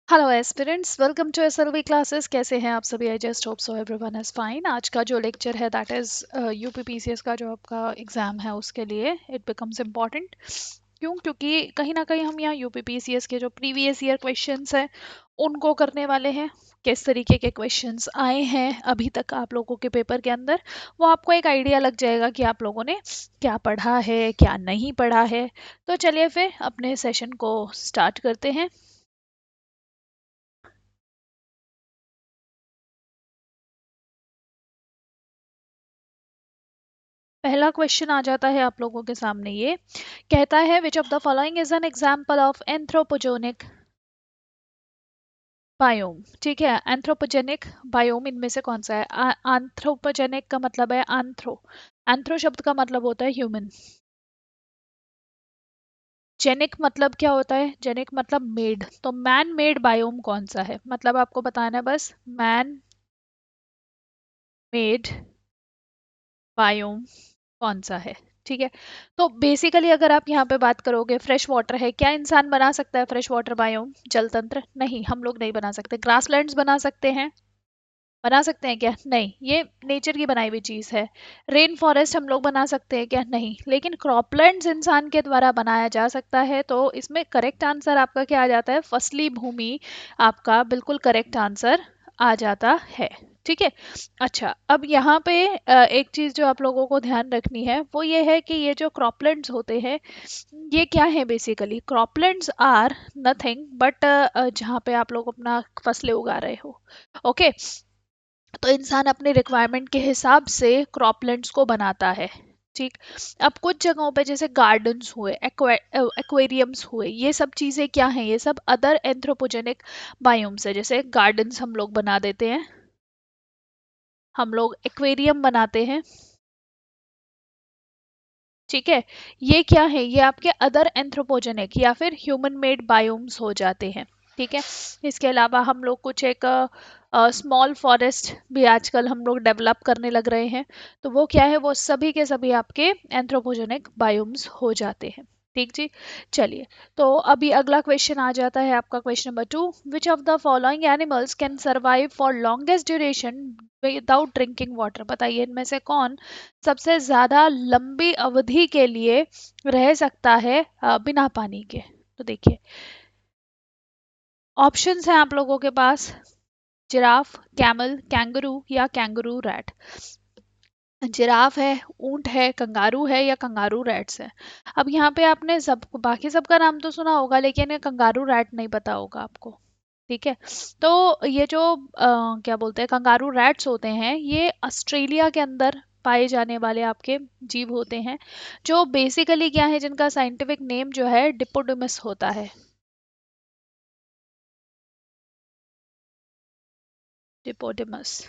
Hello aspirants, welcome to SLV classes. कैसे हैं आप सभी? I just hope so everyone is fine. आज का जो लेक्चर है दैट इज यूपीपीसीएस का जो आपका एग्ज़ाम है उसके लिए इट बिकम्स इम्पॉर्टेंट। क्योंकि कहीं ना कहीं हम यहाँ यूपीपीसीएस के जो प्रीवियस ईयर क्वेश्चंस हैं उनको करने वाले हैं। किस तरीके के क्वेश्चंस आए हैं अभी तक आप लोगों के पेपर के अंदर, वो आपको एक आइडिया लग जाएगा कि आप लोगों ने क्या पढ़ा है क्या नहीं पढ़ा है। तो चलिए फिर अपने सेशन को स्टार्ट करते हैं। पहला क्वेश्चन आ जाता है आप लोगों के सामने। ये कहता है which of the following is an example of anthropogenic biome. ठीक है, एंथ्रोपोजेनिक बायोम इनमें से कौन सा है? एंथ्रोपोजेनिक का मतलब है आंथ्रो। एंथ्रो शब्द का मतलब होता है ह्यूमन। जेनिक मतलब क्या होता है? जेनिक मतलब मेड। तो मैन मेड बायोम कौन सा है? मतलब आपको बताना है बस, मैन मेड बायोम कौन सा है। ठीक है, तो बेसिकली अगर आप यहाँ पे बात करोगे, फ्रेश वाटर है। क्या इंसान बना सकता है फ्रेश वाटर बायोम? जल तंत्र? नहीं, हम लोग नहीं बना सकते। ग्रासलैंड्स बना सकते हैं? बना सकते हैं क्या? नहीं, ये नेचर की बनाई हुई चीज है। रेन फॉरेस्ट हम लोग बना सकते हैं क्या? नहीं। लेकिन क्रॉपलैंड्स इंसान के द्वारा बनाया जा सकता है। तो इसमें करेक्ट आंसर आपका क्या आ जाता है? फसली भूमि आपका बिल्कुल करेक्ट आंसर आ जाता है। ठीक है। अच्छा, अब यहाँ पे एक चीज जो आप लोगों को ध्यान रखनी है वो ये है कि ये जो क्रॉपलैंड्स होते हैं ये क्या है? Basically croplands are nothing but जहाँ पे आप लोग अपना फसलें उगा रहे हो। ओके, तो इंसान अपने रिक्वायरमेंट के हिसाब से क्रॉपलैंड्स को बनाता है। ठीक। अब कुछ जगहों पे जैसे गार्डन्स हुए, एक्वेरियम्स हुए, ये सब चीजें क्या हैं? ये सब अदर एंथ्रोपोजेनिक बायोम्स है। जैसे गार्डन्स हम लोग बना देते हैं, हम लोग एक्वेरियम बनाते हैं। ठीक है, ये क्या है? ये आपके अदर एंथ्रोपोजेनिक या फिर ह्यूमन मेड बायोम्स हो जाते हैं। ठीक है, इसके अलावा हम लोग कुछ एक स्मॉल फॉरेस्ट भी आजकल हम लोग डेवलप करने लग रहे हैं। तो वो क्या है? वो सभी के सभी आपके एंथ्रोपोजेनिक बायोम्स हो जाते हैं। ठीक जी। चलिए, तो अभी अगला क्वेश्चन आ जाता है आपका, question number 2। Which of the following animals can survive for longest duration without drinking water? बताइए इनमें से कौन सबसे ज्यादा लंबी अवधि के लिए रह सकता है बिना पानी के? तो देखिए, ऑप्शंस हैं आप लोगों के पास। जिराफ, कैमल, कैंगरू या कैंगरू रैट। जिराफ है, ऊंट है, कंगारू है या कंगारू रैट्स है? अब यहाँ पे आपने सब बाकी सबका नाम तो सुना होगा लेकिन ये कंगारू रैट नहीं पता होगा आपको। ठीक है, तो ये जो क्या बोलते हैं कंगारू रैट्स होते हैं, ये ऑस्ट्रेलिया के अंदर पाए जाने वाले आपके जीव होते हैं। जो बेसिकली क्या है, जिनका साइंटिफिक नेम जो है डिपोडिमस होता है। डिपोडिमस।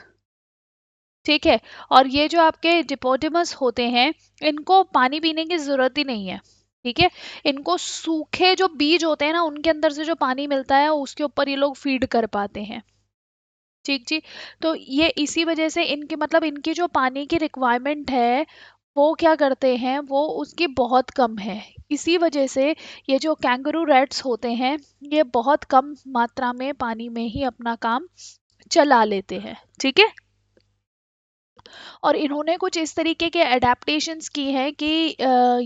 ठीक है, और ये जो आपके डिपोडिमस होते हैं इनको पानी पीने की जरूरत ही नहीं है। ठीक है, इनको सूखे जो बीज होते हैं ना उनके अंदर से जो पानी मिलता है उसके ऊपर ये लोग फीड कर पाते हैं। ठीक जी। तो ये इसी वजह से इनके मतलब इनकी जो पानी की रिक्वायरमेंट है वो क्या करते हैं, वो उसकी बहुत कम है। इसी वजह से ये जो कैंगरू रैट्स होते हैं ये बहुत कम मात्रा में पानी में ही अपना काम चला लेते हैं। ठीक है, और इन्होंने कुछ इस तरीके के एडेप्टेशंस की हैं कि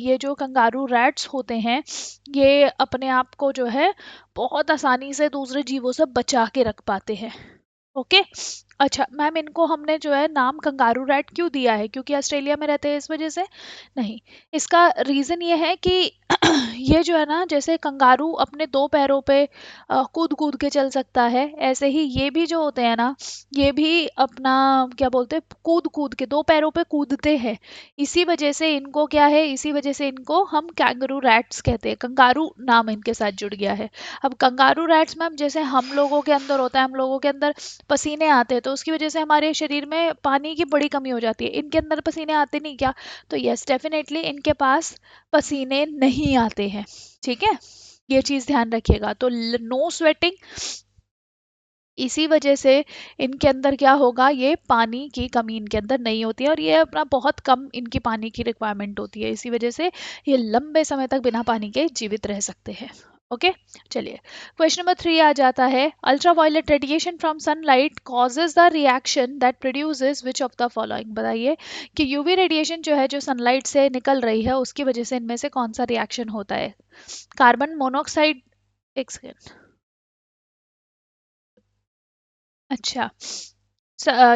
ये जो कंगारू रैट्स होते हैं ये अपने आप को जो है बहुत आसानी से दूसरे जीवों से बचा के रख पाते हैं। ओके। अच्छा मैम, इनको हमने जो है नाम कंगारू रैट क्यों दिया है? क्योंकि ऑस्ट्रेलिया में रहते हैं इस वजह से? नहीं, इसका रीजन ये है कि ये जो है ना, जैसे कंगारू अपने दो पैरों पे कूद कूद के चल सकता है, ऐसे ही ये भी जो होते हैं ना, ये भी अपना क्या बोलते हैं कूद कूद के दो पैरों पे कूदते हैं। इसी वजह से इनको क्या है, इसी वजह से इनको हम कैंगरू रैट्स कहते हैं। कंगारू नाम इनके साथ जुड़ गया है। अब कंगारू रैट्स मैम जैसे हम लोगों के अंदर होता है, हम लोगों के अंदर पसीने आते हैं तो उसकी वजह से हमारे शरीर में पानी की बड़ी कमी हो जाती है। इनके अंदर पसीने आते नहीं क्या? तो यस डेफिनेटली इनके पास पसीने नहीं आते हैं। ठीक है, ये चीज ध्यान रखिएगा। तो नो स्वेटिंग, इसी वजह से इनके अंदर क्या होगा, ये पानी की कमी इनके अंदर नहीं होती है और ये अपना बहुत कम इनकी पानी की रिक्वायरमेंट होती है। इसी वजह से ये लंबे समय तक बिना पानी के जीवित रह सकते हैं। ओके। चलिए, क्वेश्चन नंबर 3 आ जाता है, ultra violet radiation from sunlight causes the reaction that produces which of the following. बताइए कि यूवी रेडिएशन जो है, जो सनलाइट से निकल रही है, उसकी वजह से इनमें से कौन सा रिएक्शन होता है? Carbon monoxide. एक सेकेंड। अच्छा,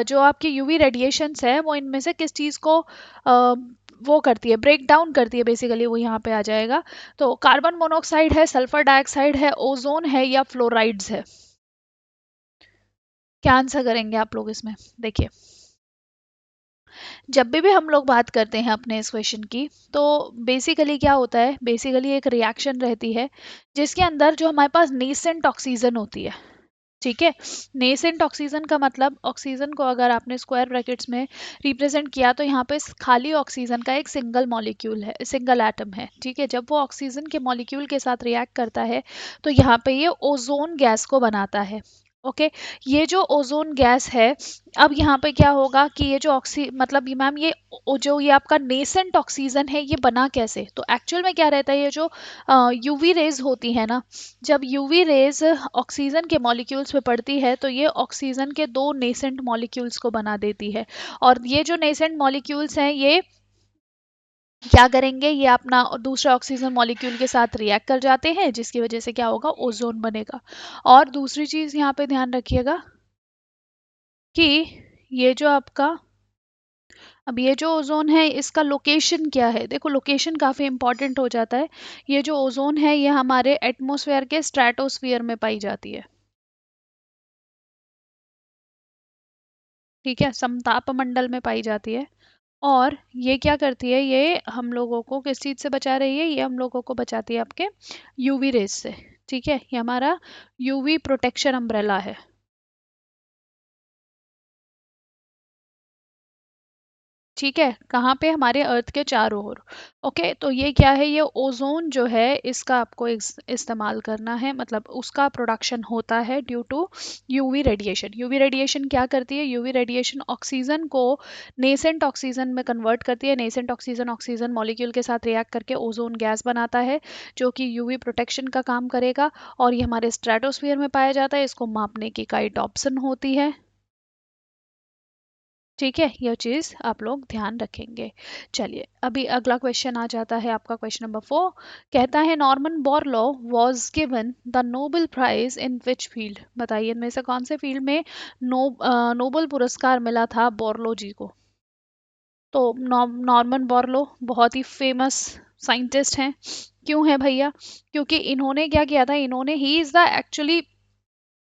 जो आपकी यूवी रेडिएशंस है वो इनमें से किस चीज़ को वो करती है, ब्रेक डाउन करती है बेसिकली, वो यहाँ पे आ जाएगा। तो कार्बन मोनोऑक्साइड है, सल्फर डाइऑक्साइड है, ओजोन है, या फ्लोराइड्स है? क्या आंसर करेंगे आप लोग इसमें? देखिए, जब भी हम लोग बात करते हैं अपने इस क्वेश्चन की, तो बेसिकली क्या होता है, बेसिकली एक रिएक्शन रहती है जिसके अंदर जो हमारे पास नेसेंट ऑक्सीजन होती है, ठीक है। नेसेंट ऑक्सीजन का मतलब, ऑक्सीजन को अगर आपने स्क्वायर ब्रैकेट्स में रिप्रेजेंट किया तो यहाँ पे खाली ऑक्सीजन का एक सिंगल मॉलिक्यूल है, सिंगल एटम है, ठीक है। जब वो ऑक्सीजन के मॉलिक्यूल के साथ रिएक्ट करता है तो यहाँ पे ये ओजोन गैस को बनाता है। ओके, ये जो ओजोन गैस है, अब यहाँ पे क्या होगा कि ये जो ऑक्सी मतलब ये मैम ये जो ये आपका नेसेंट ऑक्सीजन है, ये बना कैसे? तो एक्चुअल में क्या रहता है, ये जो यूवी रेज होती है ना, जब यूवी रेज ऑक्सीजन के मॉलिक्यूल्स पे पड़ती है तो ये ऑक्सीजन के दो नेसेंट मॉलिक्यूल्स को बना देती है। और ये जो नेसेंट मॉलिक्यूल्स हैं, ये क्या करेंगे, ये अपना दूसरा ऑक्सीजन मॉलिक्यूल के साथ रिएक्ट कर जाते हैं, जिसकी वजह से क्या होगा, ओजोन बनेगा। और दूसरी चीज यहाँ पे ध्यान रखिएगा कि ये जो आपका, अब ये जो ओजोन है इसका लोकेशन क्या है? देखो, लोकेशन काफी इंपॉर्टेंट हो जाता है। ये जो ओजोन है ये हमारे एटमॉस्फेयर के स्ट्रेटोस्फियर में पाई जाती है, ठीक है, समताप मंडल में पाई जाती है। और ये क्या करती है, ये हम लोगों को किस चीज से बचा रही है? ये हम लोगों को बचाती है आपके यूवी रेज से, ठीक है। ये हमारा यूवी प्रोटेक्शन अम्ब्रेला है। ठीक है, कहाँ पे? हमारे अर्थ के चारों ओर। ओके, तो ये क्या है, ये ओजोन जो है इसका आपको इस्तेमाल करना है, मतलब उसका प्रोडक्शन होता है due to UV radiation. UV radiation क्या करती है? यूवी रेडिएशन ऑक्सीजन को नेसेंट ऑक्सीजन में कन्वर्ट करती है। नेसेंट ऑक्सीजन ऑक्सीजन मॉलिक्यूल के साथ रिएक्ट करके ओजोन गैस बनाता है, जो कि यूवी प्रोटेक्शन का काम करेगा। और ये हमारे स्ट्रेटोस्फियर में पाया जाता है, इसको मापने की कई ऑप्शन होती है, ठीक है। यह चीज़ आप लोग ध्यान रखेंगे। चलिए, अभी अगला क्वेश्चन आ जाता है आपका, क्वेश्चन नंबर 4। कहता है, Norman Borlaug was given the Nobel prize in which field. बताइए इनमें से कौन से फील्ड में नोबेल पुरस्कार मिला था बोरलॉ जी को? तो नॉर्मन बोरलॉ बहुत ही फेमस साइंटिस्ट हैं। क्यों है भैया? क्योंकि इन्होंने क्या किया था, इन्होंने he is the actually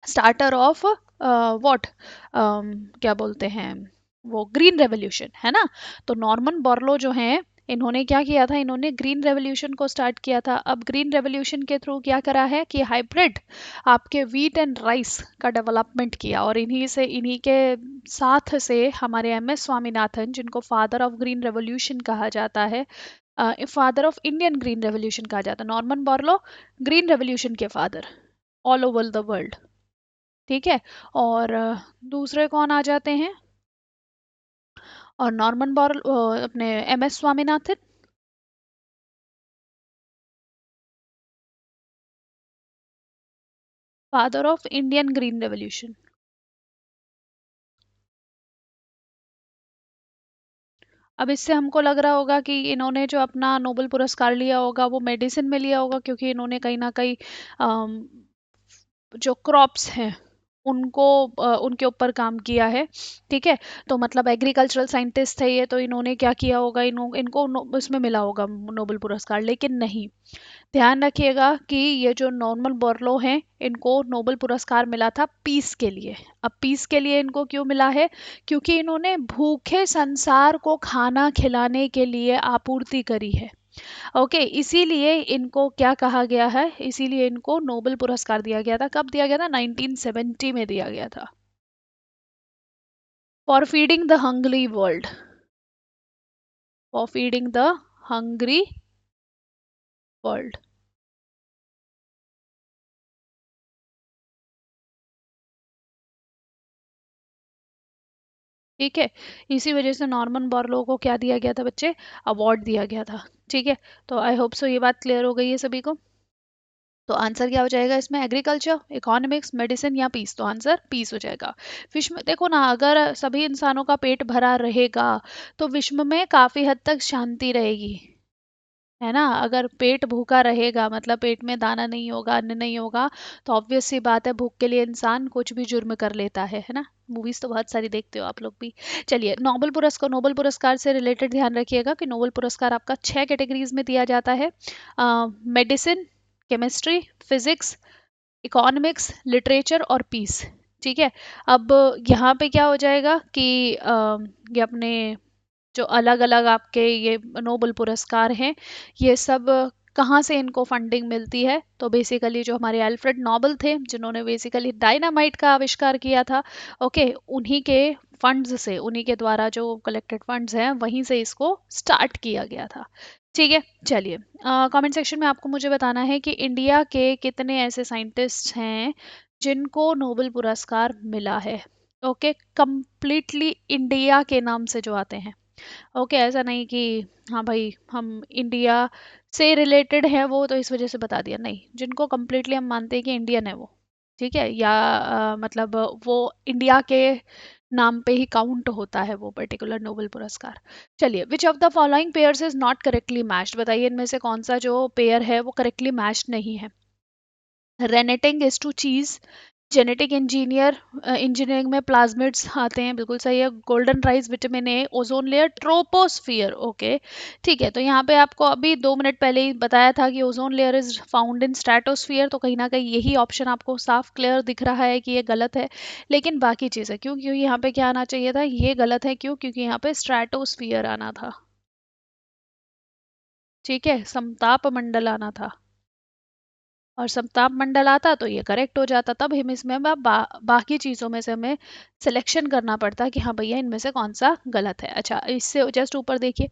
starter of what, क्या बोलते हैं, वो ग्रीन रेवोल्यूशन है ना। तो नॉर्मन बोरलो जो हैं, इन्होंने क्या किया था, इन्होंने ग्रीन रेवोल्यूशन को स्टार्ट किया था। अब ग्रीन रेवोल्यूशन के थ्रू क्या करा है कि हाइब्रिड आपके वीट एंड राइस का डेवलपमेंट किया। और इन्हीं के साथ से हमारे एम एस स्वामीनाथन, जिनको फादर ऑफ ग्रीन रेवोल्यूशन कहा जाता है, father of Indian green revolution कहा जाता है, नॉर्मन बोरलो ग्रीन रेवोल्यूशन के father all over the world, ठीक है। और दूसरे कौन आ जाते हैं? और नॉर्मन बॉरल, अपने M S Swaminathan, father of Indian green revolution. अब इससे हमको लग रहा होगा कि इन्होंने जो अपना नोबेल पुरस्कार लिया होगा वो मेडिसिन में लिया होगा, क्योंकि इन्होंने कहीं ना कहीं अम, जो क्रॉप्स हैं उनको उनके ऊपर काम किया है, ठीक है। तो मतलब एग्रीकल्चरल साइंटिस्ट है ये, तो इन्होंने क्या किया होगा, इनको इसमें मिला होगा नोबेल पुरस्कार, लेकिन नहीं। ध्यान रखिएगा कि ये जो नॉर्मन बोरलो हैं, इनको नोबेल पुरस्कार मिला था पीस के लिए। अब पीस के लिए इनको क्यों मिला है? क्योंकि इन्होंने भूखे संसार को खाना खिलाने के लिए आपूर्ति करी है। ओके, इसीलिए इनको क्या कहा गया है, इसीलिए इनको नोबेल पुरस्कार दिया गया था। कब दिया गया था? 1970 में दिया गया था, for feeding the hungry world, for feeding the hungry world. ठीक है, इसी वजह से नॉर्मन बोरलो को क्या दिया गया था बच्चे? अवार्ड दिया गया था, ठीक है। तो आई होप सो ये बात क्लियर हो गई है सभी को। तो आंसर क्या हो जाएगा इसमें, एग्रीकल्चर, इकोनॉमिक्स, मेडिसिन या पीस? तो आंसर पीस हो जाएगा। विश्व में देखो ना, अगर सभी इंसानों का पेट भरा रहेगा तो विश्व में काफी हद तक शांति रहेगी, है ना। अगर पेट भूखा रहेगा मतलब पेट में दाना नहीं होगा, अन्न नहीं होगा, तो ऑब्वियस सी बात है भूख के लिए इंसान कुछ भी जुर्म कर लेता है ना। मूवीज तो बहुत सारी देखते हो आप लोग भी। चलिए, नोबेल पुरस्कार से रिलेटेड ध्यान रखिएगा कि नोबेल पुरस्कार आपका 6 कैटेगरीज में दिया जाता है। Medicine, chemistry, physics, economics, literature और पीस। ठीक है। अब यहाँ पे क्या हो जाएगा कि ये अपने जो अलग अलग आपके ये नोबेल पुरस्कार हैं, ये सब कहाँ से इनको फंडिंग मिलती है? तो बेसिकली जो हमारे अल्फ्रेड नोबेल थे, जिन्होंने बेसिकली डायनामाइट का आविष्कार किया था, ओके, उन्हीं के फंड्स से, उन्हीं के द्वारा जो कलेक्टेड फंड्स हैं वहीं से इसको स्टार्ट किया गया था। ठीक है। चलिए, कमेंट सेक्शन में आपको मुझे बताना है कि इंडिया के कितने ऐसे साइंटिस्ट हैं जिनको नोबेल पुरस्कार मिला है। ओके, कंप्लीटली इंडिया के नाम से जो आते हैं। ओके, ऐसा नहीं कि हाँ भाई हम इंडिया से रिलेटेड है वो तो इस वजह से बता दिया, नहीं, जिनको कम्प्लीटली हम मानते हैं कि इंडियन है वो। ठीक है, या मतलब वो इंडिया के नाम पे ही काउंट होता है वो पर्टिकुलर नोबेल पुरस्कार। चलिए, विच of the following pairs is not correctly matched? बताइए इनमें से कौन सा जो पेयर है वो करेक्टली मैच्ड नहीं है। रेनेटिंग इज टू चीज, जेनेटिक इंजीनियरिंग में प्लाज्मिड्स आते हैं, बिल्कुल सही है। Golden rice, vitamin A, ozone layer, troposphere. Okay, ठीक है। तो यहाँ पे आपको अभी 2 मिनट पहले ही बताया था कि ozone layer is found in stratosphere, तो कहीं ना कहीं यही ऑप्शन आपको साफ क्लियर दिख रहा है कि ये गलत है। लेकिन बाकी चीज़ें क्यों क्यों यहाँ पे क्या आना चाहिए था, ये गलत है क्यों, क्योंकि यहाँ पे स्ट्रेटोस्फियर आना था। ठीक है, समताप मंडल आना था, और सप्ताह मंडल आता तो ये करेक्ट हो जाता। तब हम इसमें बाकी चीज़ों में से हमें सिलेक्शन करना पड़ता कि हाँ भैया इनमें से कौन सा गलत है। अच्छा, इससे जस्ट ऊपर देखिए,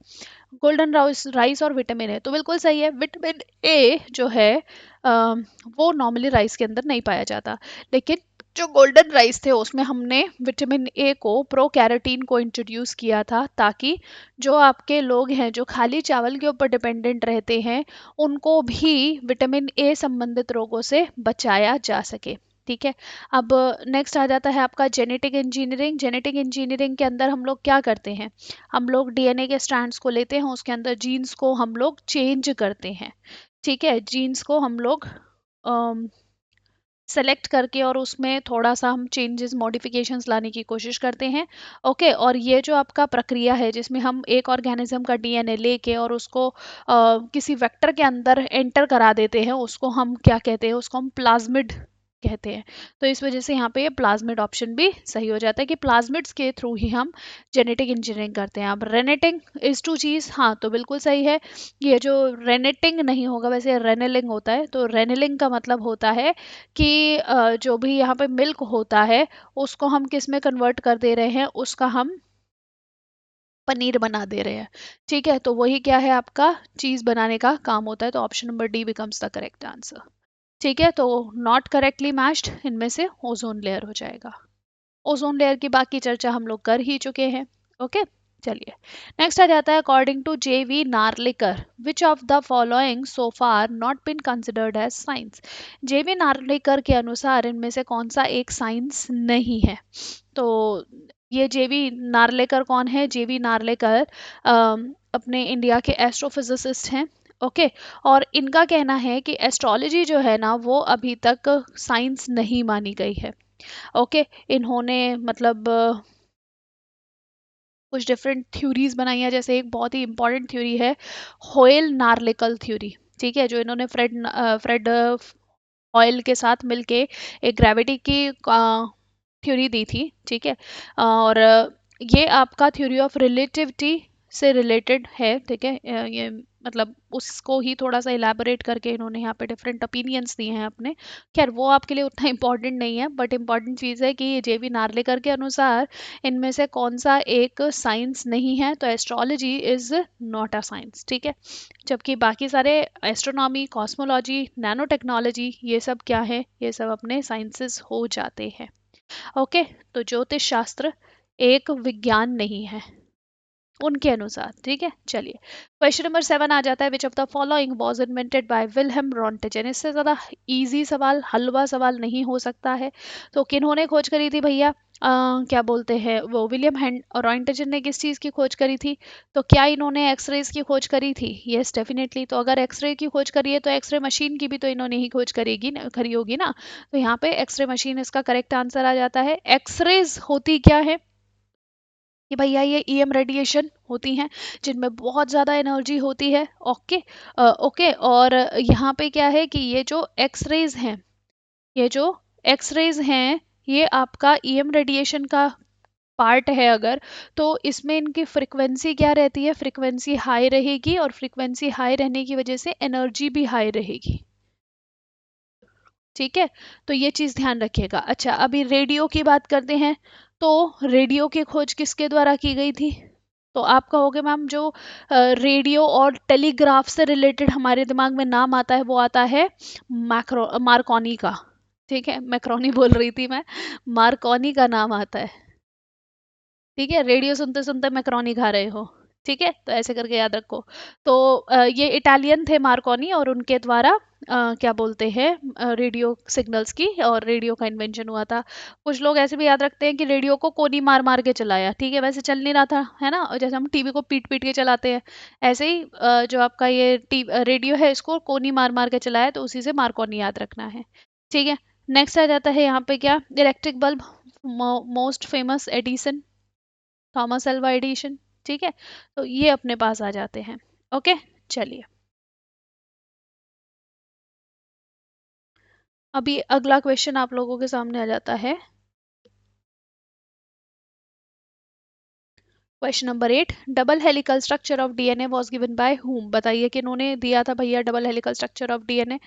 गोल्डन राइस राइस और विटामिन ए, तो बिल्कुल सही है। विटामिन ए जो है वो नॉर्मली राइस के अंदर नहीं पाया जाता, लेकिन जो गोल्डन राइस थे उसमें हमने विटामिन ए को, प्रो कैरोटीन को इंट्रोड्यूस किया था, ताकि जो आपके लोग हैं जो खाली चावल के ऊपर डिपेंडेंट रहते हैं उनको भी विटामिन ए संबंधित रोगों से बचाया जा सके। ठीक है। अब नेक्स्ट आ जाता है आपका जेनेटिक इंजीनियरिंग। जेनेटिक इंजीनियरिंग के अंदर हम लोग क्या करते हैं, हम लोग डीएनए के स्ट्रैंड्स को लेते हैं, उसके अंदर जीन्स को हम लोग चेंज करते हैं। ठीक है, जीन्स को हम लोग सेलेक्ट करके और उसमें थोड़ा सा हम चेंजेस मॉडिफिकेशंस लाने की कोशिश करते हैं। ओके, और ये जो आपका प्रक्रिया है जिसमें हम एक ऑर्गेनिज्म का डीएनए लेके और उसको किसी वेक्टर के अंदर एंटर करा देते हैं, उसको हम क्या कहते हैं, उसको हम प्लाज्मिड कहते हैं। तो इस वजह से यहाँ पे ये प्लाज्मिड ऑप्शन भी सही हो जाता है कि प्लाज्मिड्स के थ्रू ही हम जेनेटिक इंजीनियरिंग करते हैं। अब रेनेटिंग इज टू चीज, हाँ तो बिल्कुल सही है। ये जो रेनेटिंग नहीं होगा, वैसे रेनेलिंग होता है। तो रेनेलिंग का मतलब होता है कि जो भी यहाँ पे मिल्क होता है उसको हम किस में कन्वर्ट कर दे रहे हैं, उसका हम पनीर बना दे रहे हैं। ठीक है, तो वही क्या है, आपका चीज बनाने का काम होता है। तो option number D becomes the correct answer. ठीक है, तो नॉट करेक्टली मैच्ड इनमें से ओजोन लेयर हो जाएगा। ओजोन लेयर की बाकी चर्चा हम लोग कर ही चुके हैं। ओके, चलिए, नेक्स्ट आ जाता है according to JV Narlikar, which of the following so far not been considered as science? JV Narlikar के अनुसार इनमें से कौन सा एक साइंस नहीं है? तो ये जेवी नार्लेकर कौन है? जेवी नार्लेकर अपने इंडिया के एस्ट्रोफिजिसिस्ट हैं। ओके, और इनका कहना है कि एस्ट्रोलॉजी जो है ना वो अभी तक साइंस नहीं मानी गई है। ओके, इन्होंने मतलब कुछ डिफरेंट थ्योरीज बनाई है, जैसे एक बहुत ही इंपॉर्टेंट थ्योरी है होयल नार्लिकल थ्योरी। ठीक है, जो इन्होंने फ्रेड ऑयल के साथ मिलके एक ग्रेविटी की थ्योरी दी थी। ठीक है, और ये आपका थ्योरी ऑफ रिलेटिविटी से रिलेटेड है। ठीक है, ये मतलब उसको ही थोड़ा सा इलेबोरेट करके इन्होंने यहाँ पे डिफरेंट ओपिनियंस दिए हैं अपने। खैर वो आपके लिए उतना इम्पोर्टेंट नहीं है, बट इम्पॉर्टेंट चीज़ है कि जेवी नार्लिकर के अनुसार इनमें से कौन सा एक साइंस नहीं है? तो astrology is not a science. ठीक है, जबकि बाकी सारे एस्ट्रोनॉमी, कॉस्मोलॉजी, नैनो टेक्नोलॉजी, ये सब क्या है, ये सब अपने साइंसेस हो जाते हैं। ओके, तो ज्योतिष शास्त्र एक विज्ञान नहीं है। उनके अनुसार। ठीक है, चलिए क्वेश्चन नंबर 7 आ जाता है, which of the following was invented by Wilhelm Roentgen. इससे ज़्यादा इजी सवाल, हलवा सवाल नहीं हो सकता है। तो किन्होंने खोज करी थी भैया? क्या बोलते हैं वो, विलियम रॉन्टेजन ने किस चीज़ की खोज करी थी? तो क्या इन्होंने एक्सरेज की खोज करी थी? Yes definitely. तो अगर एक्सरे की खोज करी है तो एक्सरे मशीन की भी तो इन्होंने ही खोज करी होगी ना। तो यहाँ पे एक्सरे मशीन इसका करेक्ट आंसर आ जाता है। एक्सरेज होती क्या है कि भैया ये ईएम रेडिएशन होती हैं जिनमें बहुत ज़्यादा एनर्जी होती है। ओके। ओके, और यहाँ पे क्या है कि ये जो एक्सरेज हैं, ये जो एक्सरेज हैं, ये आपका ईएम रेडिएशन का पार्ट है अगर, तो इसमें इनकी फ्रिक्वेंसी क्या रहती है? फ्रिक्वेंसी हाई रहेगी, और फ्रिक्वेंसी हाई रहने की वजह से एनर्जी भी हाई रहेगी। ठीक है, तो ये चीज़ ध्यान रखिएगा। अच्छा, अभी रेडियो की बात करते हैं। तो रेडियो की खोज किसके द्वारा की गई थी? तो आप कहोगे मैम जो रेडियो और टेलीग्राफ से रिलेटेड हमारे दिमाग में नाम आता है वो आता है मार्कोनी का। ठीक है, मैक्रोनी बोल रही थी मैं, मार्कोनी का नाम आता है। ठीक है, रेडियो सुनते सुनते मैक्रोनी खा रहे हो। ठीक है, तो ऐसे करके याद रखो। तो ये इटालियन थे मार्कोनी, और उनके द्वारा क्या बोलते हैं रेडियो सिग्नल्स की और रेडियो का इन्वेंशन हुआ था। कुछ लोग ऐसे भी याद रखते हैं कि रेडियो को कोनी मार मार के चलाया। ठीक है, वैसे चल नहीं रहा था, है ना, और जैसे हम टीवी को पीट पीट के चलाते हैं, ऐसे ही जो आपका ये रेडियो है इसको कोनी मार मार के चलाया, तो उसी से मार्कोनी याद रखना है। ठीक है, नेक्स्ट आ जाता है यहाँ पे क्या, electric bulb, most famous Edison, Thomas Alva Edison. ठीक है, तो ये अपने पास आ जाते हैं। ओके, चलिए अभी अगला क्वेश्चन आप लोगों के सामने आ जाता है। Question number 8, double helical structure of DNA was given by whom. बताइए कि इन्होंने दिया था भैया double helical structure of DNA.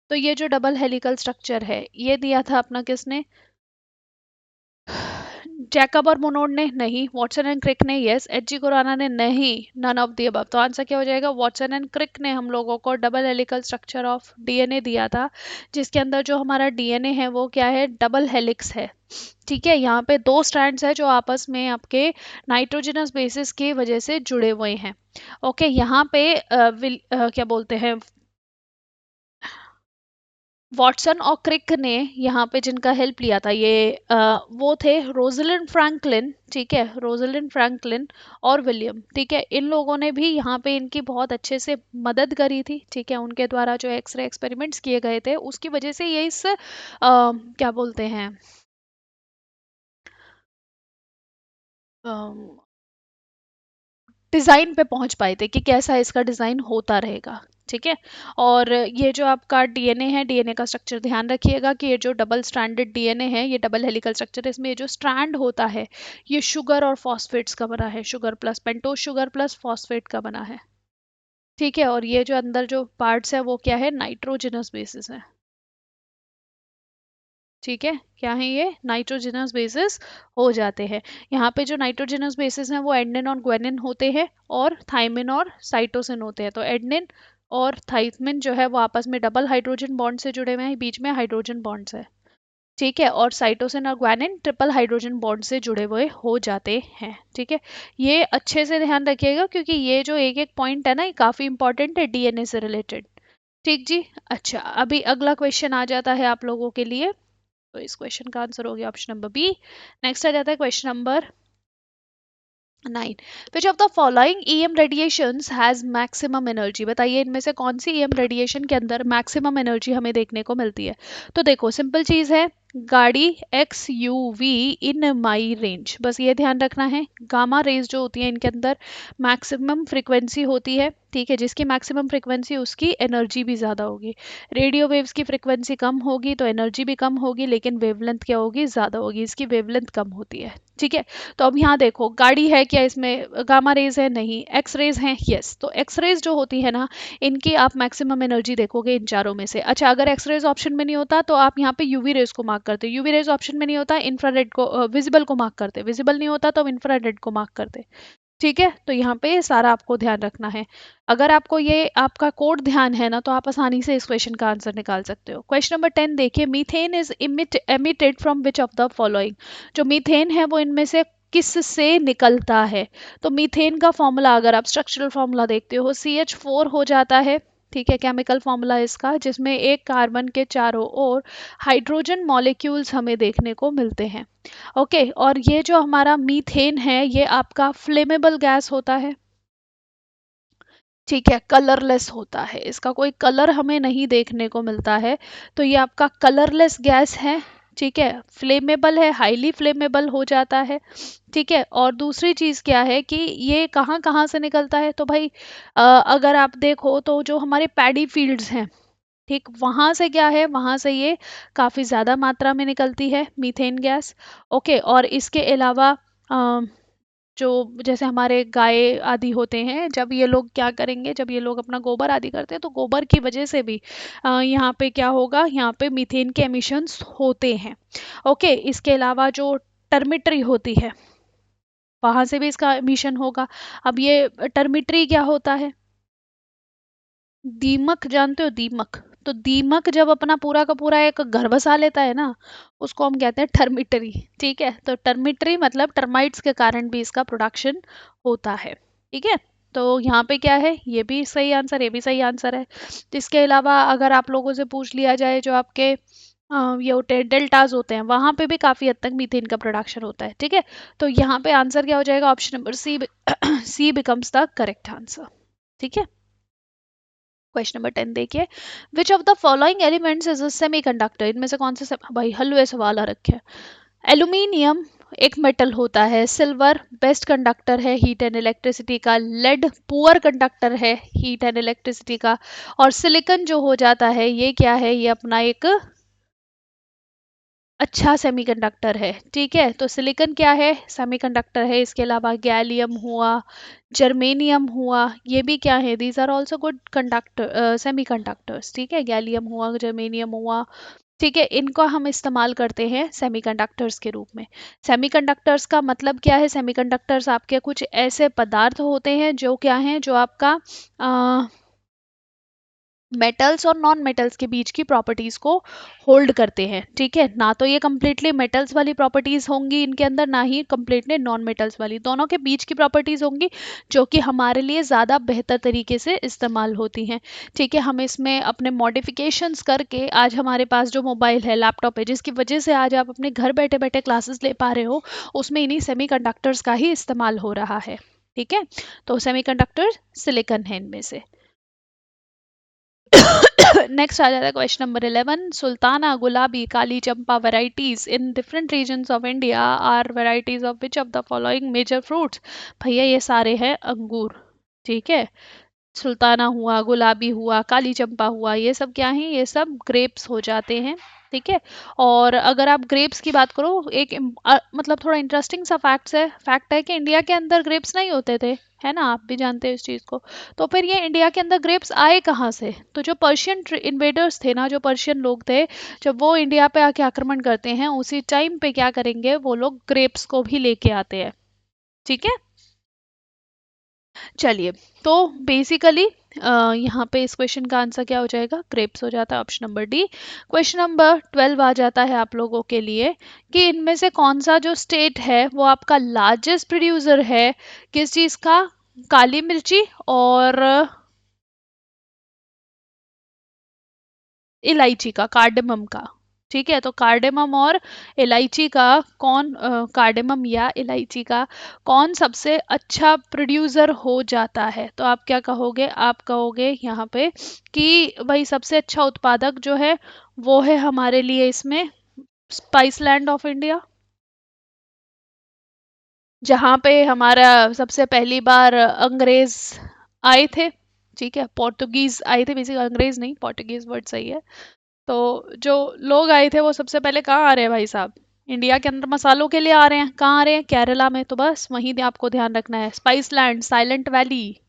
तो ये जो डबल हेलिकल स्ट्रक्चर है ये दिया था अपना किसने? जैकब और मोनोड ने नहीं, वॉटसन एंड क्रिक ने यस, एच जी खुराना ने नहीं, नन ऑफ दी अबव। तो आंसर क्या हो जाएगा? वॉटसन एंड क्रिक ने हम लोगों को double helical structure of DNA दिया था, जिसके अंदर जो हमारा डीएनए है वो क्या है? डबल हेलिक्स है। ठीक है, यहाँ पे दो स्ट्रैंड्स है जो आपस में आपके नाइट्रोजनस बेसिस की वजह से जुड़े हुए हैं। ओके, यहाँ पे क्या बोलते हैं, वॉटसन और क्रिक ने यहाँ पे जिनका हेल्प लिया था ये वो थे रोजलिंड फ्रैंकलिन। ठीक है, रोजलिंड फ्रैंकलिन और विलियम। ठीक है, इन लोगों ने भी यहाँ पे इनकी बहुत अच्छे से मदद करी थी। ठीक है, उनके द्वारा जो एक्सरे एक्सपेरिमेंट्स किए गए थे उसकी वजह से ये इस क्या बोलते हैं डिज़ाइन पे पहुंच पाए थे कि कैसा इसका डिज़ाइन होता रहेगा। ठीक है, और ये जो आपका डीएनए है, डीएनए का स्ट्रक्चर ध्यान रखिएगा कि ये जो डबल स्ट्रैंडेड डीएनए है, ये डबल हेलिकल स्ट्रक्चर है, इसमें ये जो स्ट्रैंड होता है ये शुगर और फॉस्फेट्स का बना है, sugar plus pentose sugar plus phosphate का बना है। ठीक है, और ये जो अंदर जो पार्ट्स है वो क्या है? नाइट्रोजनस बेसिस है। ठीक है, क्या है ये? नाइट्रोजनस बेसिस हो जाते हैं। यहाँ पे जो नाइट्रोजनस बेसिस हैं वो एडेनिन और ग्वानिन होते हैं, और थाइमिन और साइटोसिन होते हैं। तो एडेनिन और थाइमिन जो है वो आपस में डबल हाइड्रोजन बॉन्ड से जुड़े हुए हैं, बीच में हाइड्रोजन बॉन्ड्स है। ठीक है, और साइटोसिन और ग्वानिन ट्रिपल हाइड्रोजन बॉन्ड से जुड़े हुए हो जाते हैं। ठीक है, ये अच्छे से ध्यान रखिएगा क्योंकि ये जो एक एक पॉइंट है ना ये काफी इंपॉर्टेंट है डीएनए से रिलेटेड। ठीक जी। अच्छा, अभी अगला क्वेश्चन आ जाता है आप लोगों के लिए। तो इस क्वेश्चन का आंसर हो गया ऑप्शन नंबर बी। नेक्स्ट आ जाता है question number 9, which of the following EM radiations has maximum energy. बताइए इनमें से कौन सी ईएम रेडिएशन के अंदर मैक्सिमम एनर्जी हमें देखने को मिलती है? तो देखो सिंपल चीज है, गाड़ी X U V in my range, बस ये ध्यान रखना है। गामा रेज जो होती है इनके अंदर मैक्सिमम फ्रिक्वेंसी होती है। ठीक है, जिसकी मैक्सिमम फ्रिक्वेंसी उसकी एनर्जी भी ज़्यादा होगी। रेडियो वेव्स की फ्रिक्वेंसी कम होगी तो एनर्जी भी कम होगी, लेकिन वेवलेंथ क्या होगी? ज़्यादा होगी, इसकी वेवलेंथ कम होती है। ठीक है, तो अब यहाँ देखो गाड़ी है क्या, इसमें गामा रेज है? नहीं। एक्स रेज हैं? यस। तो एक्स रेज जो होती है ना, इनकी आप मैक्सिमम एनर्जी देखोगे इन चारों में से। अच्छा, अगर एक्स रेज ऑप्शन में नहीं होता तो आप यहाँ पे यूवी रेज को मार्क करते, यूवी रेज ऑप्शन में नहीं होता इंफ्रारेड को, विजिबल को मार्क करते, विजिबल नहीं होता तो इंफ्रारेड को मार्क करते। ठीक है, तो यहाँ पे सारा आपको ध्यान रखना है। अगर आपको ये आपका कोड ध्यान है ना तो आप आसानी से इस क्वेश्चन का आंसर निकाल सकते हो। क्वेश्चन नंबर 10 देखिए, methane is emitted from which of the following. जो मीथेन है वो इनमें से किससे निकलता है? तो मीथेन का फॉर्मूला अगर आप स्ट्रक्चरल फॉर्मूला देखते हो CH4 हो जाता है, ठीक है, केमिकल फॉर्मूला इसका, जिसमें एक कार्बन के चारों ओर हाइड्रोजन मॉलिक्यूल्स हमें देखने को मिलते हैं। ओके, और ये जो हमारा मीथेन है ये आपका फ्लेमेबल गैस होता है, ठीक है, कलरलेस होता है, इसका कोई कलर हमें नहीं देखने को मिलता है, तो ये आपका कलरलेस गैस है, ठीक है, फ्लेमेबल है, हाईली फ्लेमेबल हो जाता है, ठीक है। और दूसरी चीज़ क्या है कि ये कहाँ कहाँ से निकलता है, तो भाई अगर आप देखो तो जो हमारे पैडी फील्ड्स हैं, ठीक, वहाँ से क्या है, वहाँ से ये काफ़ी ज़्यादा मात्रा में निकलती है मीथेन गैस। ओके, और इसके अलावा जो जैसे हमारे गाय आदि होते हैं, जब ये लोग क्या करेंगे, जब ये लोग अपना गोबर आदि करते हैं तो गोबर की वजह से भी यहाँ पे क्या होगा, यहाँ पे मीथेन के एमिशंस होते हैं। ओके, इसके अलावा जो टर्मिटरी होती है वहां से भी इसका एमिशन होगा। अब ये टर्मिटरी क्या होता है, दीमक जानते हो, दीमक, तो दीमक जब अपना पूरा का पूरा एक घर बसा लेता है ना, उसको हम कहते हैं टर्मिटरी, ठीक है, तो टर्मिटरी मतलब टर्माइट्स के कारण भी इसका प्रोडक्शन होता है, ठीक है। तो यहाँ पे क्या है, ये भी सही आंसर, ये भी सही आंसर है। तो इसके अलावा अगर आप लोगों से पूछ लिया जाए, जो आपके ये होते हैं डेल्टाज होते हैं, वहां पे भी काफी हद तक मीथेन का प्रोडक्शन होता है, ठीक है। तो यहाँ पे आंसर क्या हो जाएगा, option number C, C becomes the correct answer, ठीक है। क्वेश्चन नंबर 10 देखिए, which of the following elements is a semiconductor, इनमें से कौन से भाई हलवे सवाल आ रखे हैं। एल्यूमिनियम एक मेटल होता है, सिल्वर बेस्ट कंडक्टर है हीट एंड इलेक्ट्रिसिटी का, लेड पुअर कंडक्टर है हीट एंड इलेक्ट्रिसिटी का, और सिलिकॉन जो हो जाता है ये क्या है, ये अपना एक अच्छा सेमीकंडक्टर है, ठीक है। तो सिलिकॉन क्या है, सेमीकंडक्टर है। इसके अलावा गैलियम हुआ, जर्मेनियम हुआ, ये भी क्या है, these are also good conductor semiconductors, ठीक है, गैलियम हुआ, जर्मेनियम हुआ, ठीक है, इनको हम इस्तेमाल करते हैं सेमीकंडक्टर्स के रूप में। सेमीकंडक्टर्स का मतलब क्या है, सेमीकंडक्टर्स आपके कुछ ऐसे पदार्थ होते हैं जो क्या हैं, जो आपका मेटल्स और नॉन मेटल्स के बीच की प्रॉपर्टीज को होल्ड करते हैं, ठीक है, ना तो ये कम्प्लीटली मेटल्स वाली प्रॉपर्टीज होंगी इनके अंदर, ना ही कम्प्लीटली नॉन मेटल्स वाली, दोनों के बीच की प्रॉपर्टीज होंगी जो कि हमारे लिए ज़्यादा बेहतर तरीके से इस्तेमाल होती हैं, ठीक है। हम इसमें अपने मॉडिफिकेशंस करके आज हमारे पास जो मोबाइल है, लैपटॉप है, जिसकी वजह से आज आप अपने घर बैठे बैठे क्लासेस ले पा रहे हो, उसमें इन्हीं सेमीकंडक्टर्स का ही इस्तेमाल हो रहा है, ठीक है। तो सेमीकंडक्टर सिलिकॉन है इनमें से। नेक्स्ट आ जाता है question number 11, Sultana, Gulabi, Kali Champa varieties in different regions of India are varieties of which of the following major fruits. भैया ये सारे हैं अंगूर, ठीक है, सुल्ताना हुआ, गुलाबी हुआ, काली चंपा हुआ, ये सब क्या है, ये सब ग्रेप्स हो जाते हैं, ठीक है। और अगर आप ग्रेप्स की बात करो, एक मतलब थोड़ा इंटरेस्टिंग सा फैक्ट है कि इंडिया के अंदर ग्रेप्स नहीं होते थे, है ना, आप भी जानते हैं इस चीज़ को। तो फिर ये इंडिया के अंदर ग्रेप्स आए कहाँ से, तो जो पर्शियन इन्वेडर्स थे ना, जो पर्शियन लोग थे, जब वो इंडिया पे आके आक्रमण करते हैं, उसी टाइम पे क्या करेंगे, वो लोग ग्रेप्स को भी लेके आते हैं, ठीक है। चलिए, तो बेसिकली यहाँ पे इस क्वेश्चन का आंसर क्या हो जाएगा, ग्रेप्स हो जाता है, option number D. Question number 12 आ जाता है आप लोगों के लिए कि इनमें से कौन सा जो स्टेट है वो आपका लार्जेस्ट प्रोड्यूसर है किस चीज़ का, काली मिर्ची और इलायची का, कार्डेमम का, ठीक है। तो कार्डेमम और इलायची का कौन कार्डेमम या इलायची का कौन सबसे अच्छा प्रोड्यूसर हो जाता है, तो आप क्या कहोगे, आप कहोगे यहाँ पे कि भाई सबसे अच्छा उत्पादक जो है वो है हमारे लिए इसमें स्पाइस लैंड ऑफ इंडिया, जहाँ पे हमारा सबसे पहली बार अंग्रेज आए थे, ठीक है, पोर्तुगीज आए थे, बेसिकली अंग्रेज नहीं, पोर्तुगीज वर्ड सही है। तो जो लोग आए थे वो सबसे पहले कहाँ आ रहे हैं भाई साहब, इंडिया के अंदर मसालों के लिए आ रहे हैं, कहाँ आ रहे हैं, केरला में, तो बस वहीं आपको ध्यान रखना है, स्पाइस लैंड, साइलेंट वैली,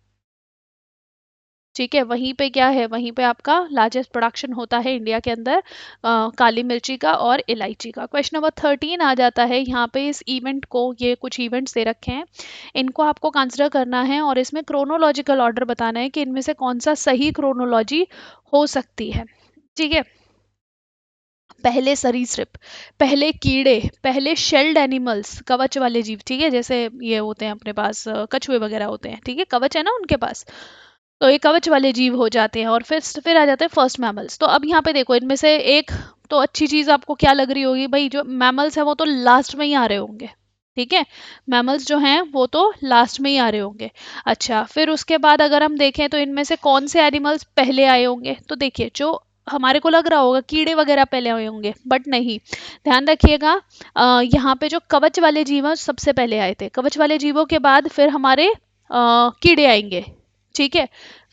ठीक है, वहीं पे क्या है, वहीं पे आपका लार्जेस्ट प्रोडक्शन होता है इंडिया के अंदर काली मिर्ची का और इलायची का। क्वेश्चन नंबर 13 आ जाता है यहाँ पे, इस इवेंट को, ये कुछ इवेंट्स दे रखे हैं, इनको आपको कंसिडर करना है और इसमें क्रोनोलॉजिकल ऑर्डर बताना है कि इनमें से कौन सा सही क्रोनोलॉजी हो सकती है, ठीक है। पहले सरीसृप, पहले कीड़े, पहले शेल्ड एनिमल्स, कवच वाले जीव, ठीक है, जैसे ये होते हैं अपने पास कछुए वगैरह होते हैं, ठीक है, कवच है ना उनके पास, तो ये कवच वाले जीव हो जाते हैं। और फिर आ जाते हैं फर्स्ट मैमल्स। तो अब यहाँ पे देखो, इनमें से एक तो अच्छी चीज आपको क्या लग रही होगी भाई, जो मैमल्स है वो तो लास्ट में ही आ रहे होंगे, ठीक है, मैमल्स जो हैं वो तो लास्ट में ही आ रहे होंगे। अच्छा, फिर उसके बाद अगर हम देखें तो इनमें से कौन से एनिमल्स पहले आए होंगे, तो देखिए जो हमारे को लग रहा होगा कीड़े वगैरह पहले आए होंगे, बट नहीं, ध्यान रखिएगा, यहाँ पे जो कवच वाले जीव हैं सबसे पहले आए थे, कवच वाले जीवों के बाद फिर हमारे कीड़े आएंगे, ठीक है,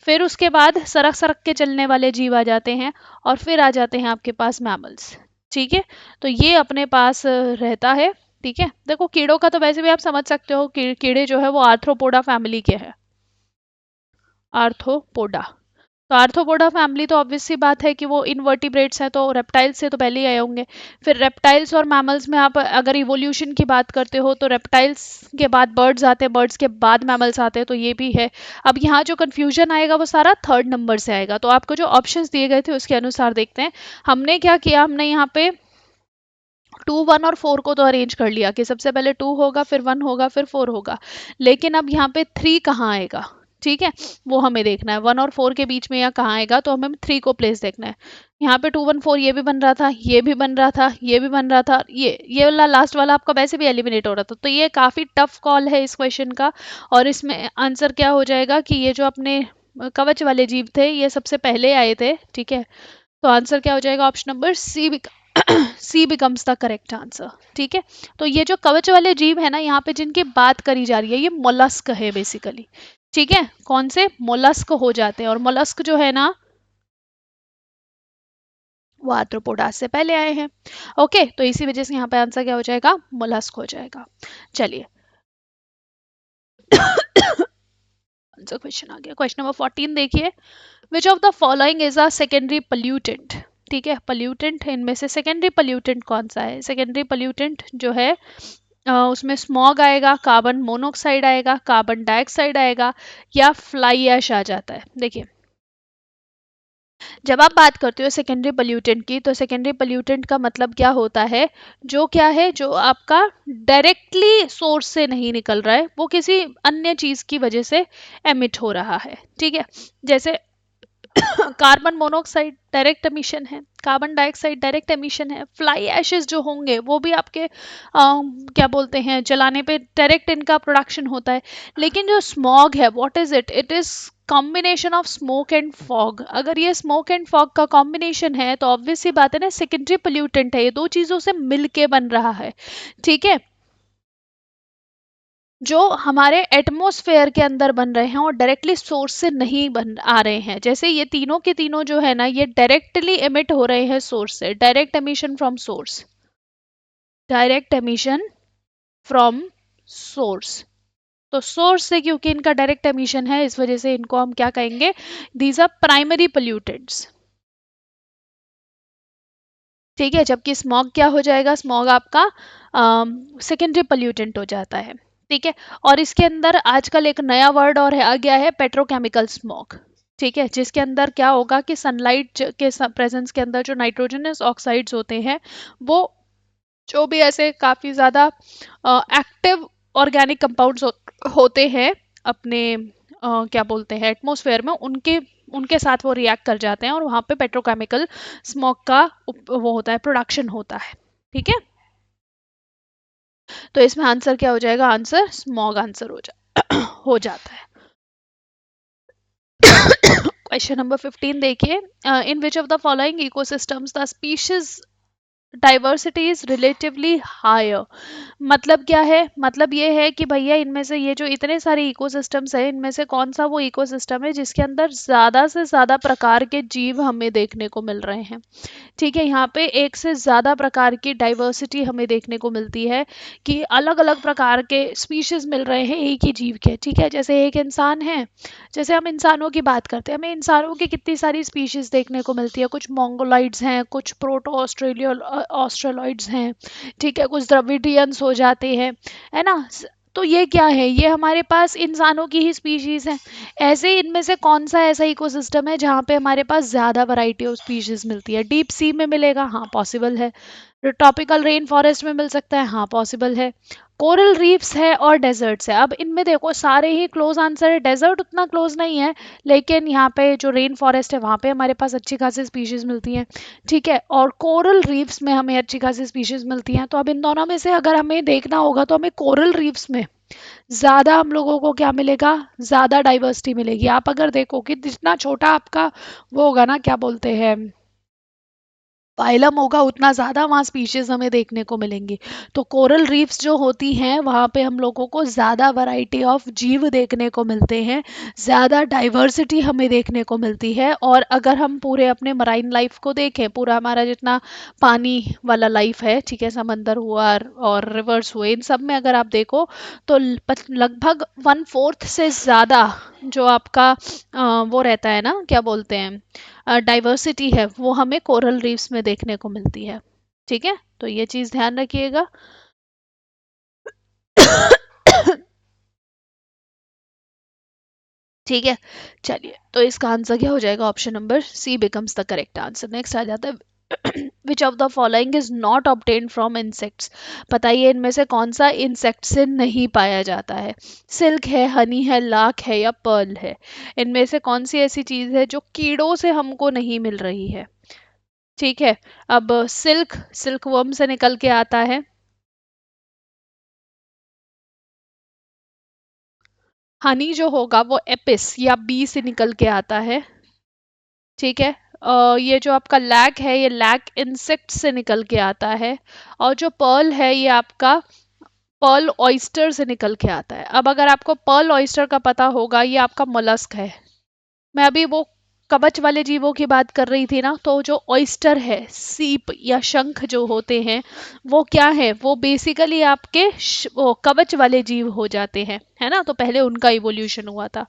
फिर उसके बाद सरक सरक के चलने वाले जीव आ जाते हैं, और फिर आ जाते हैं आपके पास मैमल्स, ठीक है, तो ये अपने पास रहता है, ठीक है। देखो कीड़ों का तो वैसे भी आप समझ सकते हो, कीड़े जो है वो आर्थ्रोपोडा फैमिली के हैं, आर्थ्रोपोडा। तो आर्थ्रोपोडा फैमिली तो ऑब्वियस सी बात है कि वो इनवर्टिब्रेट्स हैं, तो रेप्टाइल्स से तो पहले ही आए होंगे। फिर रेप्टाइल्स और मैमल्स में आप अगर इवोल्यूशन की बात करते हो तो रेप्टाइल्स के बाद बर्ड्स आते हैं, बर्ड्स के बाद मैमल्स आते हैं, तो ये भी है। अब यहाँ जो कन्फ्यूजन आएगा वो सारा थर्ड नंबर से आएगा, तो आपको जो ऑप्शंस दिए गए थे उसके अनुसार देखते हैं। हमने क्या किया, हमने यहाँ पे 2, 1 और 4 को तो अरेंज कर लिया कि सबसे पहले 2 होगा, फिर 1 होगा, फिर 4 होगा, लेकिन अब यहाँ पे 3 कहाँ आएगा, ठीक है, वो हमें देखना है, 1 और 4 के बीच में या कहाँ आएगा, तो हमें 3 को प्लेस देखना है। यहाँ पे 2, 1, 4 ये भी बन रहा था, ये भी बन रहा था, ये भी बन रहा था, ये वाला लास्ट वाला आपका वैसे भी एलिमिनेट हो रहा था, तो ये काफ़ी टफ कॉल है इस क्वेश्चन का। और इसमें आंसर क्या हो जाएगा कि ये जो अपने कवच वाले जीव थे ये सबसे पहले आए थे, ठीक है, तो आंसर क्या हो जाएगा, option number C, C becomes the correct answer, ठीक है। तो ये जो कवच वाले जीव है ना, यहाँ पे जिनकी बात करी जा रही है ये मोलस्क है बेसिकली, ठीक है, कौन से मोलस्क हो जाते हैं, और मोलस्क जो है ना वो आर्थ्रोपोडा से पहले आए हैं। ओके, तो इसी वजह से यहाँ पे आंसर क्या हो जाएगा, मोलस्क हो जाएगा। चलिए आंसर क्वेश्चन आ गया, क्वेश्चन नंबर 14 देखिए, which of the following is a secondary pollutant, ठीक है, पोल्यूटेंट इनमें से सेकेंडरी पोल्यूटेंट कौन सा है, सेकेंडरी पोल्यूटेंट जो है उसमें स्मॉग आएगा, कार्बन मोनोऑक्साइड आएगा, कार्बन डाइऑक्साइड आएगा, या फ्लाई ऐश आ जाता है। देखिए जब आप बात करते हो सेकेंडरी पोल्यूटेंट की, तो सेकेंडरी पोल्यूटेंट का मतलब क्या होता है, जो क्या है, जो आपका डायरेक्टली सोर्स से नहीं निकल रहा है, वो किसी अन्य चीज की वजह से एमिट हो रहा है, ठीक है, जैसे कार्बन मोनोऑक्साइड डायरेक्ट एमिशन है, कार्बन डाइऑक्साइड डायरेक्ट एमिशन है, फ्लाई एशेस जो होंगे वो भी आपके क्या बोलते हैं जलाने पे डायरेक्ट इनका प्रोडक्शन होता है। लेकिन जो स्मॉग है, what is it, it is combination of smoke and fog. अगर ये स्मोक एंड फॉग का कॉम्बिनेशन है तो ऑब्वियस सी बात है ना, सेकेंडरी पोल्यूटेंट है, ये दो चीजों से मिलके बन रहा है, ठीक है, जो हमारे एटमॉस्फेयर के अंदर बन रहे हैं और डायरेक्टली सोर्स से नहीं बन आ रहे हैं। जैसे ये तीनों के तीनों जो है ना, ये डायरेक्टली एमिट हो रहे हैं सोर्स से, direct emission from source, direct emission from source. तो सोर्स से क्योंकि इनका डायरेक्ट एमिशन है, इस वजह से इनको हम क्या कहेंगे, दीज आर प्राइमरी पोल्यूटेंट्स, ठीक है। जबकि स्मॉग क्या हो जाएगा, स्मॉग आपका सेकेंडरी पोल्यूटेंट हो जाता है, ठीक है। और इसके अंदर आजकल एक नया वर्ड और है, आ गया है, पेट्रोकेमिकल स्मॉग, ठीक है, जिसके अंदर क्या होगा कि सनलाइट के प्रेजेंस के अंदर जो नाइट्रोजनस ऑक्साइड्स होते हैं, वो जो भी ऐसे काफ़ी ज़्यादा एक्टिव ऑर्गेनिक कंपाउंड्स होते हैं अपने क्या बोलते हैं एटमॉस्फेयर में, उनके उनके साथ वो रिएक्ट कर जाते हैं और वहाँ पे पेट्रोकेमिकल स्मोक का वो होता है, प्रोडक्शन होता है, ठीक है। तो इसमें आंसर क्या हो जाएगा, आंसर स्मॉग आंसर हो जाता है। क्वेश्चन नंबर 15 देखिए, in which of the following ecosystems the species diversity is relatively higher. मतलब क्या है, मतलब ये है कि भैया इनमें से ये जो इतने सारे इकोसिस्टम्स हैं, इनमें से कौन सा वो इकोसिस्टम है जिसके अंदर ज़्यादा से ज़्यादा प्रकार के जीव हमें देखने को मिल रहे हैं, ठीक है। यहाँ पे एक से ज़्यादा प्रकार की डाइवर्सिटी हमें देखने को मिलती है कि अलग अलग प्रकार के स्पीशीज मिल रहे हैं एक ही जीव के, ठीक है। जैसे एक इंसान है, जैसे हम इंसानों की बात करते हैं, हमें इंसानों की कितनी सारी स्पीशीज देखने को मिलती है, कुछ मोंगोलाइड्स हैं, कुछ प्रोटो ऑस्ट्रेलॉइड्स हैं, ठीक है, कुछ द्रविडियंस हो जाते हैं, है ना। तो ये क्या है, ये हमारे पास इंसानों की ही स्पीशीज है। ऐसे ही इनमें से कौन सा ऐसा इकोसिस्टम है जहाँ पे हमारे पास ज़्यादा वैरायटी ऑफ स्पीशीज मिलती है? डीप सी में मिलेगा, हाँ पॉसिबल है। ट्रॉपिकल रेन फॉरेस्ट में मिल सकता है, हाँ पॉसिबल है। कोरल रीफ्स है और डेजर्ट्स है। अब इनमें देखो सारे ही क्लोज आंसर है, डेजर्ट उतना क्लोज नहीं है, लेकिन यहाँ पे जो रेन फॉरेस्ट है वहाँ पे हमारे पास अच्छी खासी स्पीशीज मिलती हैं। ठीक है, और कोरल रीफ्स में हमें अच्छी खासी स्पीशीज मिलती हैं। तो अब इन दोनों में से अगर हमें देखना होगा तो हमें कोरल रीफ्स में ज़्यादा हम लोगों को क्या मिलेगा, ज़्यादा डाइवर्सिटी मिलेगी। आप अगर देखो कि जितना छोटा आपका वो होगा ना, क्या बोलते हैं, पाइलम होगा, उतना ज़्यादा वहाँ स्पीशीज़ हमें देखने को मिलेंगी। तो कोरल रीफ्स जो होती हैं वहाँ पे हम लोगों को ज़्यादा वैरायटी ऑफ जीव देखने को मिलते हैं, ज़्यादा डाइवर्सिटी हमें देखने को मिलती है। और अगर हम पूरे अपने मराइन लाइफ को देखें, पूरा हमारा जितना पानी वाला लाइफ है, ठीक है, समंदर हुआ और रिवर्स हुए, इन सब में अगर आप देखो तो लगभग 1/4 से ज़्यादा जो आपका वो रहता है ना, क्या बोलते हैं, डाइवर्सिटी है, वो हमें कोरल रीफ्स में देखने को मिलती है। ठीक है, तो ये चीज़ ध्यान रखिएगा। ठीक है, चलिए, तो इसका आंसर क्या हो जाएगा? Option number C becomes the correct answer. Next आ जाता है which of the following is not obtain from insects. बताइए इनमें से कौन सा इंसेक्ट से नहीं पाया जाता है? सिल्क है, हनी है, लाख है या पर्ल है? इनमें से कौन सी ऐसी चीज है जो कीड़ों से हमको नहीं मिल रही है? ठीक है, अब सिल्क सिल्क वर्म से निकल के आता है। हनी जो होगा वो एपिस या बी से निकल के आता है। ठीक है, ये जो आपका लैक है ये लैक इंसेक्ट से निकल के आता है। और जो पर्ल है ये आपका पर्ल ऑयस्टर से निकल के आता है। अब अगर आपको पर्ल ऑयस्टर का पता होगा, ये आपका मोलस्क है। मैं अभी वो कवच वाले जीवों की बात कर रही थी ना, तो जो ऑयस्टर है, सीप या शंख जो होते हैं, वो क्या है, वो बेसिकली आपके वो कवच वाले जीव हो जाते हैं, है ना। तो पहले उनका इवोल्यूशन हुआ था।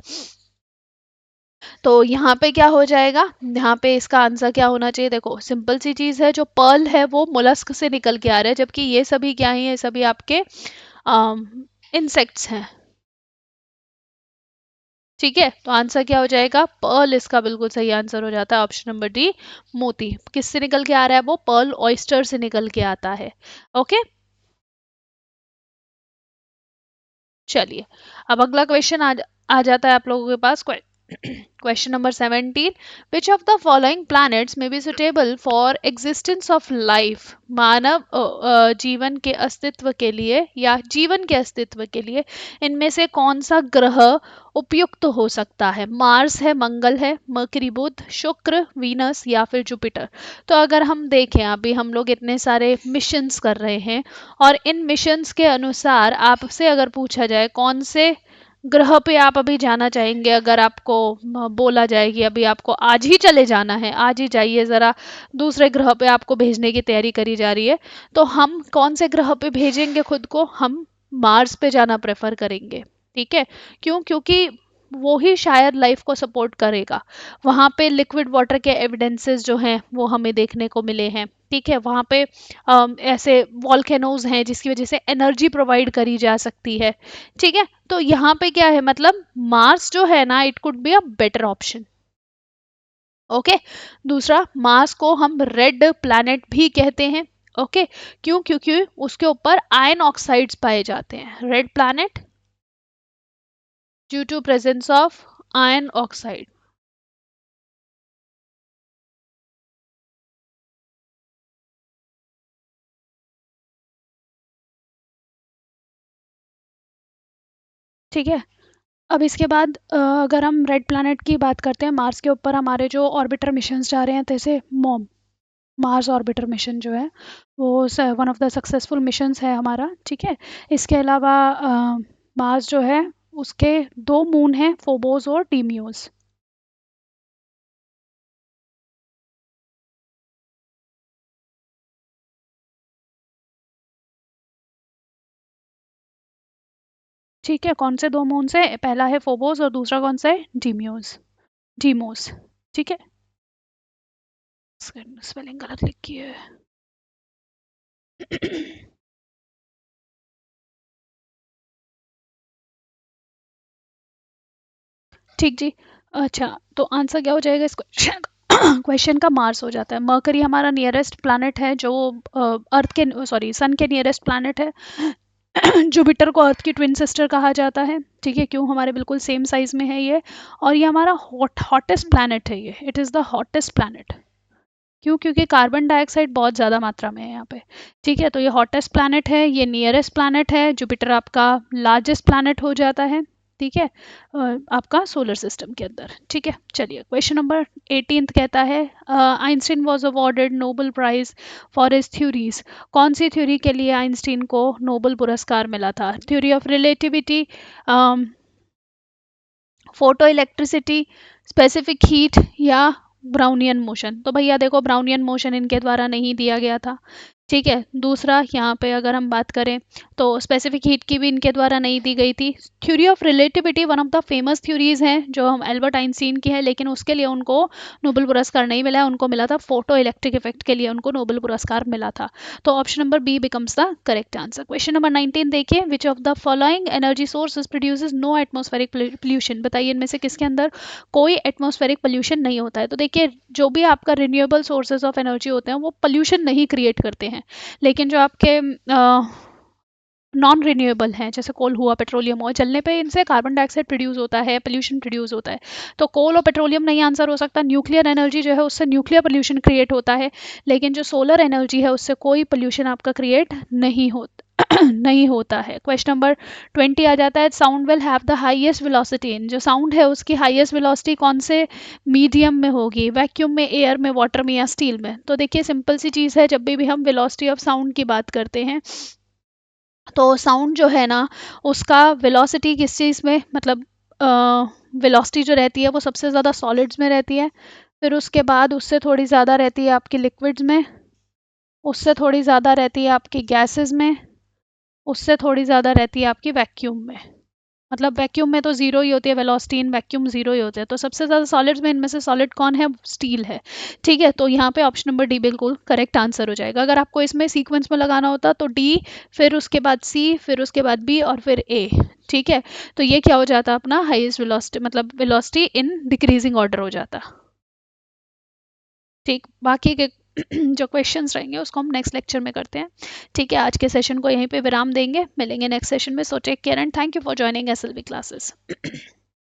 तो यहाँ पे क्या हो जाएगा, यहाँ पे इसका आंसर क्या होना चाहिए? देखो सिंपल सी चीज है, जो पर्ल है वो मोलस्क से निकल के आ रहा है, जबकि ये सभी क्या ही है, सभी आपके इंसेक्ट्स हैं। ठीक है, तो आंसर क्या हो जाएगा? पर्ल इसका बिल्कुल सही आंसर हो जाता है, ऑप्शन नंबर डी, मोती। किससे निकल के आ रहा है? वो पर्ल ऑयस्टर से निकल के आता है। ओके, चलिए, अब अगला क्वेश्चन आ जाता है आप लोगों के पास। Question number 17, which of the following planets में be suitable for existence of life? मानव जीवन के अस्तित्व के लिए या जीवन के अस्तित्व के लिए इनमें से कौन सा ग्रह उपयुक्त हो सकता है? मार्स है, मंगल है, मरकरी, बुध, शुक्र, वीनस या फिर जुपिटर? तो अगर हम देखें, अभी हम लोग इतने सारे मिशंस कर रहे हैं, और इन मिशंस के अनुसार आपसे अगर पूछा जाए कौन से ग्रह पे आप अभी जाना चाहेंगे, अगर आपको बोला जाए कि अभी आपको आज ही चले जाना है, आज ही जाइए ज़रा, दूसरे ग्रह पे आपको भेजने की तैयारी करी जा रही है, तो हम कौन से ग्रह पे भेजेंगे खुद को? हम मार्स पे जाना प्रेफर करेंगे। ठीक है, क्यों? क्योंकि वो ही शायद लाइफ को सपोर्ट करेगा। वहाँ पे लिक्विड वाटर के एविडेंसेस जो हैं वो हमें देखने को मिले हैं। ठीक है, वहाँ पे ऐसे वॉल्केनोज हैं जिसकी वजह से एनर्जी प्रोवाइड करी जा सकती है। ठीक है, तो यहाँ पे क्या है, मतलब मार्स जो है ना, it could be a better option. Okay, दूसरा, मार्स को हम रेड प्लैनेट भी कहते हैं। ओके, क्यों? क्योंकि उसके ऊपर आयन ऑक्साइड्स पाए जाते हैं। Red planet due to presence of iron oxide. ठीक है, अब इसके बाद अगर हम रेड प्लैनेट की बात करते हैं, मार्स के ऊपर हमारे जो ऑर्बिटर मिशंस जा रहे हैं, जैसे मॉम मार्स ऑर्बिटर मिशन जो है, वो one of the successful missions है हमारा। ठीक है, इसके अलावा मार्स जो है उसके 2 मून हैं, फोबोस और डीमियोस। ठीक है, कौन से 2 मून से? पहला है फोबोस और दूसरा कौन सा है? डीमियोस, डीमोस। ठीक है, स्पेलिंग गलत लिखी है। ठीक जी। अच्छा, तो आंसर क्या हो जाएगा इस क्वेश्चन का? क्वेश्चन का मार्स हो जाता है। मरकरी हमारा नियरेस्ट प्लैनेट है, जो अर्थ के सॉरी सन के नियरेस्ट प्लैनेट है। जुपिटर को अर्थ की ट्विन सिस्टर कहा जाता है। ठीक है, क्यों? हमारे बिल्कुल सेम साइज में है ये। और ये हमारा हॉटेस्ट प्लैनेट है, ये it is the hottest planet. क्यों? क्योंकि कार्बन डाइऑक्साइड बहुत ज़्यादा मात्रा में है यहाँ पे। ठीक है, तो ये हॉटेस्ट प्लैनेट है, ये नियरेस्ट प्लैनेट है। जुपिटर आपका लार्जेस्ट प्लैनेट हो जाता है। ठीक है, आपका सोलर सिस्टम के अंदर। ठीक है, चलिए क्वेश्चन नंबर 18 कहता है Einstein was awarded Nobel prize for his theories. कौन सी थ्योरी के लिए आइंस्टीन को नोबेल पुरस्कार मिला था? Theory of relativity, photo electricity, specific heat, या ब्राउनियन मोशन? तो भैया देखो, ब्राउनियन मोशन इनके द्वारा नहीं दिया गया था। ठीक है, दूसरा यहाँ पे अगर हम बात करें तो स्पेसिफिक हीट की भी इनके द्वारा नहीं दी गई थी। Theory of relativity one of the famous theories हैं जो हम एल्बर्ट आइंस्टीन की है, लेकिन उसके लिए उनको नोबेल पुरस्कार नहीं मिला है। उनको मिला था फोटो इलेक्ट्रिक इफेक्ट के लिए उनको नोबेल पुरस्कार मिला था। तो option number B becomes the correct answer. Question number 19 देखिए, which of the following energy sources produces no atmospheric pollution? बताइए इनमें से किसके अंदर कोई एटमॉस्फेरिक पोल्यूशन नहीं होता है? तो देखिए, जो भी आपका रिन्यूएबल सोर्सेज ऑफ एनर्जी होते हैं वो पोल्यूशन नहीं क्रिएट करते हैं, लेकिन जो आपके नॉन रिन्यूएबल हैं, जैसे कोल हुआ, पेट्रोलियम हुआ, जलने पे इनसे कार्बन डाइऑक्साइड प्रोड्यूस होता है, पोल्यूशन प्रोड्यूस होता है। तो कोल और पेट्रोलियम नहीं आंसर हो सकता। न्यूक्लियर एनर्जी जो है उससे न्यूक्लियर पोल्यूशन क्रिएट होता है, लेकिन जो सोलर एनर्जी है उससे कोई पोल्यूशन आपका क्रिएट नहीं होता नहीं होता है। क्वेश्चन नंबर 20 आ जाता है, sound will have the highest velocity इन। जो साउंड है उसकी हाईएस्ट वेलोसिटी कौन से मीडियम में होगी? वैक्यूम में, एयर में, वाटर में, या स्टील में? तो देखिए, सिंपल सी चीज़ है, जब भी हम वेलोसिटी ऑफ साउंड की बात करते हैं तो साउंड जो है ना उसका वेलोसिटी किस चीज़ में, मतलब वेलोसिटी जो रहती है वो सबसे ज़्यादा सॉलिड्स में रहती है, फिर उसके बाद उससे थोड़ी ज़्यादा रहती है आपकी लिक्विड्स में, उससे थोड़ी ज़्यादा रहती है आपकी गैसेस में, उससे थोड़ी ज़्यादा रहती है आपकी वैक्यूम में। मतलब वैक्यूम में तो ज़ीरो ही होती है वेलोसिटी, इन वैक्यूम ज़ीरो ही होते हैं। तो सबसे ज़्यादा सॉलिड्स में इनमें से सॉलिड कौन है? स्टील है। ठीक है, तो यहाँ पे ऑप्शन नंबर डी बिल्कुल करेक्ट आंसर हो जाएगा। अगर आपको इसमें सीक्वेंस में लगाना होता तो डी, फिर उसके बाद सी, फिर उसके बाद बी, और फिर ए। ठीक है, तो ये क्या हो जाता अपना हाईएस्ट वेलोसिटी, मतलब वेलोसिटी इन डिक्रीजिंग ऑर्डर हो जाता। ठीक, बाकी के जो क्वेश्चंस रहेंगे उसको हम नेक्स्ट लेक्चर में करते हैं। ठीक है, आज के सेशन को यहीं पे विराम देंगे, मिलेंगे नेक्स्ट सेशन में। So take care and thank you for joining SLV classes.